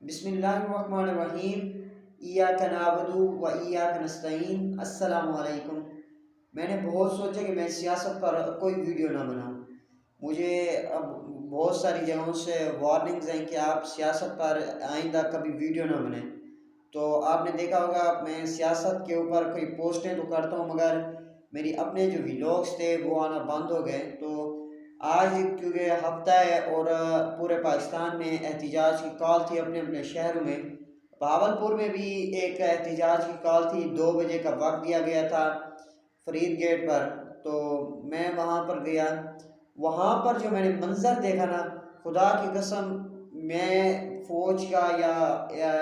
بسم اللہ الرحمن الرحیم۔ ایاک نعبد و ایاک نستعین۔ السلام علیکم۔ میں نے بہت سوچا کہ میں سیاست پر کوئی ویڈیو نہ بناؤں۔ مجھے اب بہت ساری جگہوں سے وارننگز ہیں کہ آپ سیاست پر آئندہ کبھی ویڈیو نہ بنائیں۔ تو آپ نے دیکھا ہوگا میں سیاست کے اوپر کوئی پوسٹیں تو کرتا ہوں، مگر میری اپنے جو ویلاگز تھے وہ آنا بند ہو گئے۔ تو آج کیونکہ ہفتہ ہے اور پورے پاکستان میں احتجاج کی کال تھی اپنے اپنے شہروں میں، بہاولپور میں بھی ایک احتجاج کی کال تھی، 2 بجے کا وقت دیا گیا تھا فرید گیٹ پر۔ تو میں وہاں پر گیا، وہاں پر جو میں نے منظر دیکھا نا، خدا کی قسم، میں فوج کا یا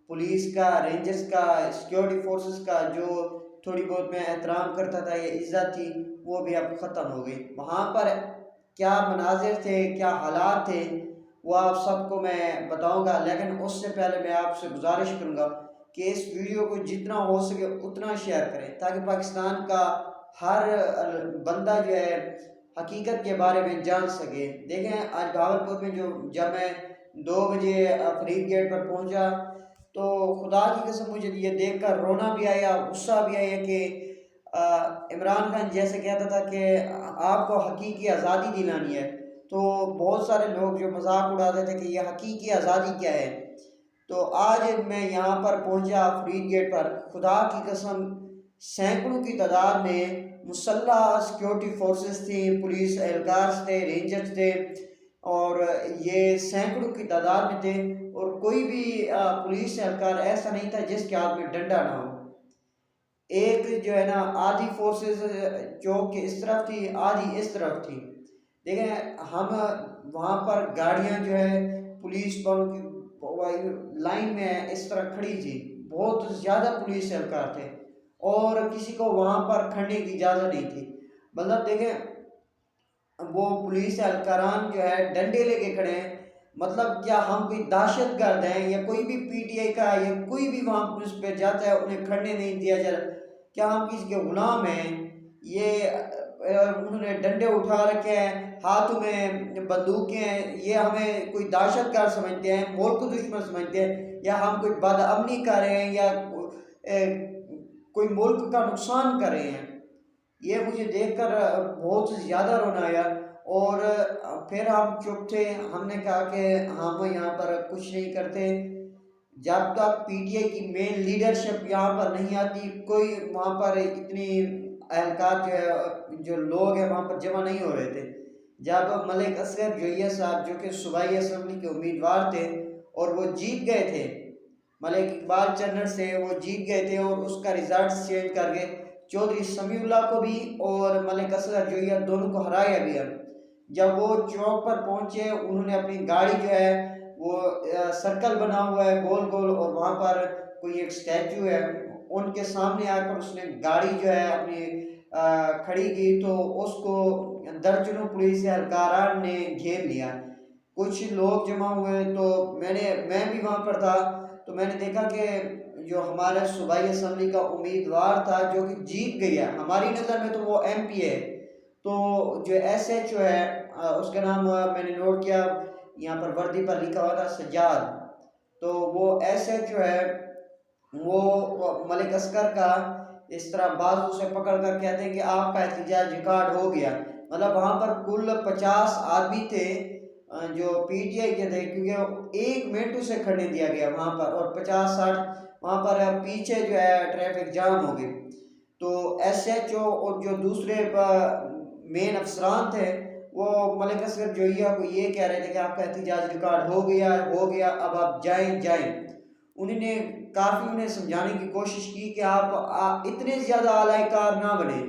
پولیس کا، رینجرز کا، سیکیورٹی فورسز کا جو تھوڑی بہت میں احترام کرتا تھا یا عزت تھی، وہ بھی اب ختم ہو گئی۔ وہاں پر کیا مناظر تھے، کیا حالات تھے، وہ آپ سب کو میں بتاؤں گا، لیکن اس سے پہلے میں آپ سے گزارش کروں گا کہ اس ویڈیو کو جتنا ہو سکے اتنا شیئر کریں تاکہ پاکستان کا ہر بندہ جو ہے حقیقت کے بارے میں جان سکے۔ دیکھیں آج بہاولپور میں جب میں 2 بجے فرید گیٹ پر پہنچا تو خدا کی قسم مجھے یہ دیکھ کر رونا بھی آیا، غصہ بھی آیا کہ عمران خان جیسے کہتا تھا کہ آپ کو حقیقی آزادی دلانی ہے، تو بہت سارے لوگ جو مذاق اڑاتے تھے کہ یہ حقیقی آزادی کیا ہے۔ تو آج میں یہاں پر پہنچا فرید گیٹ پر، خدا کی قسم سینکڑوں کی تعداد میں مسلح سیکیورٹی فورسز تھیں، پولیس اہلکار تھے، رینجرز تھے، اور یہ سینکڑوں کی تعداد میں تھے، اور کوئی بھی پولیس اہلکار ایسا نہیں تھا جس کے ہاتھ میں ڈنڈا نہ ہو۔ ایک جو ہے نا آدھی فورسز چوک کے اس طرف تھی، آدھی اس طرف تھی۔ دیکھیں ہم وہاں پر گاڑیاں جو ہے پولیس والوں کی لائن میں اس طرح کھڑی تھی، بہت زیادہ پولیس اہلکار تھے، اور کسی کو وہاں پر کھڑنے کی اجازت نہیں تھی۔ مطلب دیکھیں وہ پولیس اہلکاران جو ہے ڈنڈے لے کے کھڑے ہیں، مطلب کیا ہم کوئی دہشت گرد ہیں یا کوئی بھی پی ٹی آئی کا یا کوئی بھی وہاں پولیس پہ جاتا ہے انہیں کھڑنے نہیں دیا جاتا؟ کیا ہم کسی کے غلام ہیں؟ یہ انہوں نے ڈنڈے اٹھا رکھے ہیں، ہاتھوں میں بندوقیں ہیں، یہ ہمیں کوئی دہشت گرد سمجھتے ہیں، ملک کو دشمن سمجھتے ہیں، یا ہم کوئی بد امنی کر رہے ہیں یا کوئی ملک کا نقصان کر رہے ہیں؟ یہ مجھے دیکھ کر بہت زیادہ رونا آیا، اور پھر ہم چپ تھے۔ ہم نے کہا کہ ہم یہاں پر کچھ نہیں کرتے جب تک پی ٹی آئی کی مین لیڈرشپ یہاں پر نہیں آتی، کوئی وہاں پر اتنی اہلکار جو ہے جو لوگ ہیں وہاں پر جمع نہیں ہو رہے تھے۔ جب ملک اصغر جویہ صاحب جو کہ صوبائی اسمبلی کے امیدوار تھے اور وہ جیت گئے تھے، ملک اقبال چنر سے وہ جیت گئے تھے، اور اس کا ریزلٹ چینج کر کے چودھری سمیع اللہ کو بھی اور ملک اصغر جویہ دونوں کو ہرایا گیا۔ جب وہ چوک پر پہنچے، انہوں نے اپنی گاڑی جو ہے وہ سرکل بنا ہوا ہے گول گول، اور وہاں پر کوئی ایک سٹیچو ہے، ان کے سامنے آ کر اس نے گاڑی جو ہے اپنی کھڑی کی، تو اس کو درجنوں پولیس اہلکاران نے گھیر لیا۔ کچھ لوگ جمع ہوئے، تو میں بھی وہاں پر تھا، تو میں نے دیکھا کہ جو ہمارے صوبائی اسمبلی کا امیدوار تھا جو کہ جیت گیا، ہماری نظر میں تو وہ ایم پی ہے، تو جو ایس ایچ او ہے اس کا نام میں نے نوٹ کیا، یہاں پر وردی پر لکھا ہوا تھا سجاد، تو وہ ایس ایچ او ہے، وہ ملک اصغر کا اس طرح بازو سے پکڑ کر کہتے ہیں کہ آپ کا احتجاج ریکارڈ ہو گیا۔ مطلب وہاں پر کل 50 آدمی تھے جو پی ٹی آئی کے تھے، کیونکہ 1 منٹ اسے کھڑنے دیا گیا وہاں پر، اور 50-60 وہاں پر پیچھے جو ہے ٹریفک جام ہو گئی۔ تو ایس ایچ او اور جو دوسرے مین افسران تھے وہ ملک اصغر جویہ کو یہ کہہ رہے تھے کہ آپ کا احتجاج ریکارڈ ہو گیا، اب آپ جائیں۔ انہوں نے کافی انہیں سمجھانے کی کوشش کی کہ آپ اتنے زیادہ اعلی کار نہ بنے،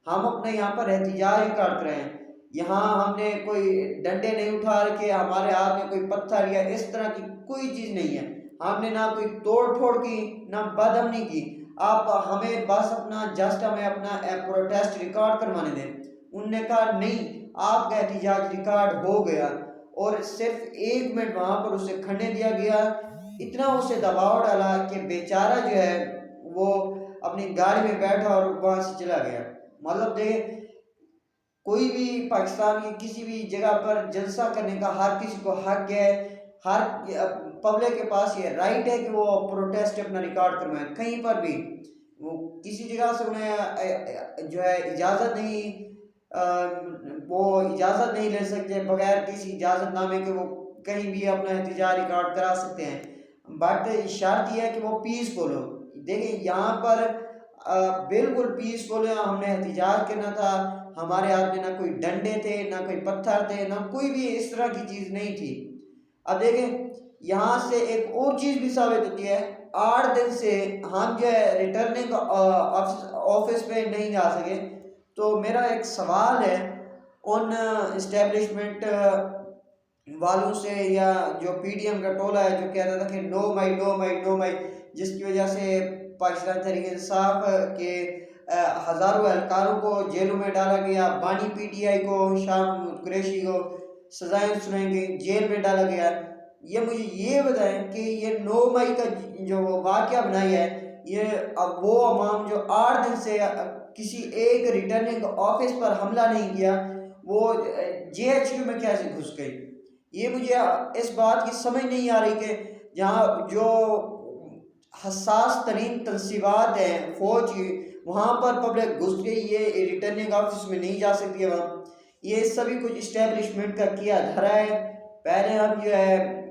ہم اپنے یہاں پر احتجاج ریکارڈ کریں، یہاں ہم نے کوئی ڈنڈے نہیں اٹھا رکھے، ہمارے ہاتھ میں کوئی پتھر یا اس طرح کی کوئی چیز نہیں ہے، ہم نے نہ کوئی توڑ پھوڑ کی نہ بد امنی کی، آپ ہمیں بس ہمیں اپنا پروٹیسٹ ریکارڈ کروانے دیں۔ انہوں نے کہا نہیں، آپ کا احتجاج ریکارڈ ہو گیا، اور صرف 1 منٹ وہاں پر اسے کھڑنے دیا گیا۔ اتنا اسے دباؤ ڈالا کہ بیچارہ جو ہے وہ اپنی گاڑی میں بیٹھا اور وہاں سے چلا گیا۔ مطلب دیکھیں کوئی بھی پاکستان کی کسی بھی جگہ پر جلسہ کرنے کا ہر کسی کو حق ہے، پبلک کے پاس یہ رائٹ ہے کہ وہ پروٹیسٹ اپنا ریکارڈ کروائیں کہیں پر بھی، وہ کسی جگہ سے انہیں جو ہے اجازت نہیں، وہ اجازت نہیں لے سکتے بغیر کسی اجازت نامے کے، وہ کہیں بھی اپنا احتجاج ریکارڈ کرا سکتے ہیں، بٹ شرط یہ ہے کہ وہ پیسفل ہو۔ دیکھیں یہاں پر بالکل پیسفل ہے، ہم نے احتجاج کرنا تھا، ہمارے ہاتھ میں نہ کوئی ڈنڈے تھے، نہ کوئی پتھر تھے، نہ کوئی بھی اس طرح کی چیز نہیں تھی۔ اب دیکھیں یہاں سے ایک اور چیز بھی ثابت ہوتی ہے، 8 دن سے ہم جو ہے ریٹرننگ آفس پہ نہیں جا سکے، تو میرا ایک سوال ہے ان اسٹیبلشمنٹ والوں سے، یا جو پی ڈی ایم کا ٹولہ ہے جو کہتا تھا کہ نو مائی نو مائی نو مائی، جس کی وجہ سے پاکستان تحریک انصاف کے ہزاروں اہلکاروں کو جیلوں میں ڈالا گیا، بانی پی ٹی آئی کو، شاہ محمود قریشی کو سزائیں سنائیں گے، جیل میں ڈالا گیا۔ یہ مجھے یہ بتائیں کہ یہ 9 مئی کا جو واقعہ بنایا ہے، یہ اب وہ عوام جو 8 دن سے کسی ایک ریٹرننگ آفس پر حملہ نہیں کیا، وہ جے ایچ کیو میں کیسے گھس گئی؟ یہ مجھے اس بات کی سمجھ نہیں آ رہی کہ جہاں جو حساس ترین تنصیبات ہیں فوج کی، وہاں پر پبلک گھس گئی، یہ ریٹرننگ آفس میں نہیں جا سکتی ہے وہاں۔ یہ سبھی کچھ اسٹیبلشمنٹ کا کیا دھرا ہے۔ پہلے ہم جو ہے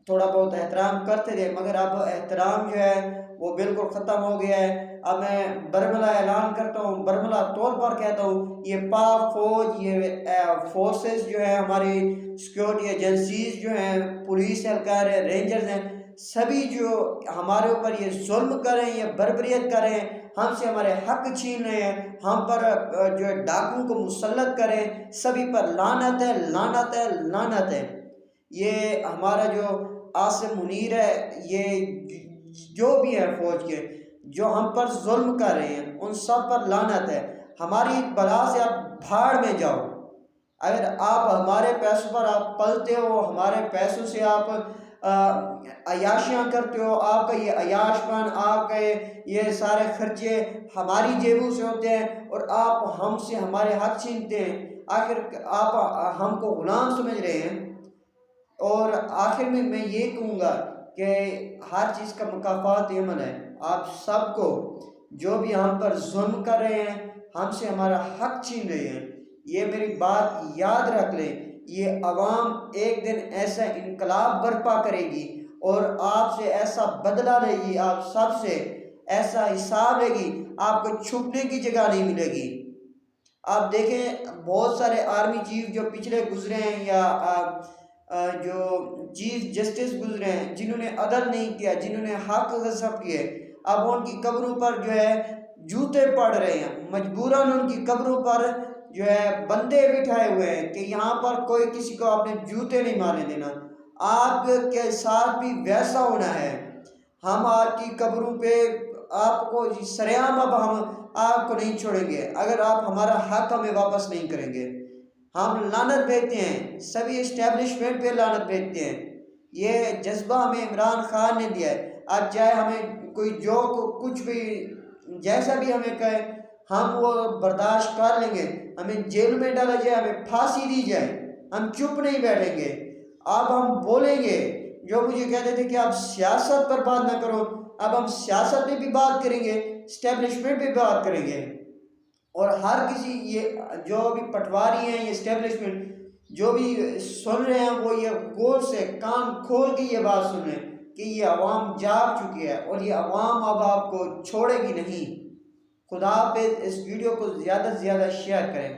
تھوڑا بہت احترام کرتے تھے، مگر اب احترام جو ہے وہ بالکل ختم ہو گیا ہے۔ اب میں برملا اعلان کرتا ہوں، برملا طور پر کہتا ہوں، یہ پاک فوج، یہ فورسز جو ہیں، ہماری سیکیورٹی ایجنسیز جو ہیں، پولیس اہلکار ہیں، رینجرز ہیں، سبھی جو ہمارے اوپر یہ ظلم کر رہے ہیں، یہ بربریت کر رہے ہیں، ہم سے ہمارے حق چھین رہے ہیں، ہم پر جو ہے ڈاکوں کو مسلط کریں، سبھی پر لعنت ہے، لعنت ہے، لعنت ہے۔ یہ ہمارا جو عاصم منیر ہے، یہ جو بھی ہے فوج کے جو ہم پر ظلم کر رہے ہیں، ان سب پر لعنت ہے۔ ہماری بلا سے آپ بھاڑ میں جاؤ۔ اگر آپ ہمارے پیسوں پر آپ پلتے ہو، ہمارے پیسوں سے آپ عیاشیاں کرتے ہو، آپ کا یہ عیاش پن، آپ کا یہ سارے خرچے ہماری جیبوں سے ہوتے ہیں، اور آپ ہم سے ہمارے حق چھینتے ہیں، آخر آپ ہم کو غلام سمجھ رہے ہیں۔ اور آخر میں یہ کہوں گا کہ ہر چیز کا مکافات عمل ہے۔ آپ سب کو جو بھی ہم پر ظلم کر رہے ہیں، ہم سے ہمارا حق چھین رہے ہیں، یہ میری بات یاد رکھ لیں۔ یہ عوام ایک دن ایسا انقلاب برپا کرے گی اور آپ سے ایسا بدلہ لے گی، آپ سب سے ایسا حساب لے گی، آپ کو چھپنے کی جگہ نہیں ملے گی۔ آپ دیکھیں بہت سارے آرمی چیف جو پچھلے گزرے ہیں، یا جو چیف جسٹس گزرے ہیں، جنہوں نے عدل نہیں کیا، جنہوں نے حق غصب کیے، اب ان کی قبروں پر جو ہے جوتے پڑ رہے ہیں، مجبوراً ان کی قبروں پر جو ہے بندے بٹھائے ہوئے ہیں کہ یہاں پر کوئی کسی کو اپنے جوتے نہیں مارنے دینا۔ آپ کے ساتھ بھی ویسا ہونا ہے۔ ہم آپ کی قبروں پہ آپ کو سریعام اب ہم آپ کو نہیں چھوڑیں گے اگر آپ ہمارا حق ہمیں واپس نہیں کریں گے۔ ہم لعنت بھیجتے ہیں، سبھی اسٹیبلشمنٹ پہ لعنت بھیجتے ہیں۔ یہ جذبہ ہمیں عمران خان نے دیا ہے۔ اب چاہے ہمیں کوئی جو کچھ بھی جیسا بھی ہمیں کہے، ہم وہ برداشت کر لیں گے۔ ہمیں جیل میں ڈالا جائے، ہمیں پھانسی دی جائے، ہم چپ نہیں بیٹھیں گے۔ اب ہم بولیں گے، جو مجھے کہتے تھے کہ آپ سیاست پر بات نہ کرو، اب ہم سیاست پہ بھی بات کریں گے، اسٹیبلشمنٹ پہ بات کریں گے، اور ہر کسی یہ جو بھی پٹواری ہیں، یہ اسٹیبلشمنٹ جو بھی سن رہے ہیں، وہ یہ غور سے کان کھول کے یہ بات سن رہے ہیں کہ یہ عوام جاگ چکی ہے، اور یہ عوام اب آپ کو چھوڑے گی نہیں۔ خدا حافظ۔ اس ویڈیو کو زیادہ سے زیادہ شیئر کریں۔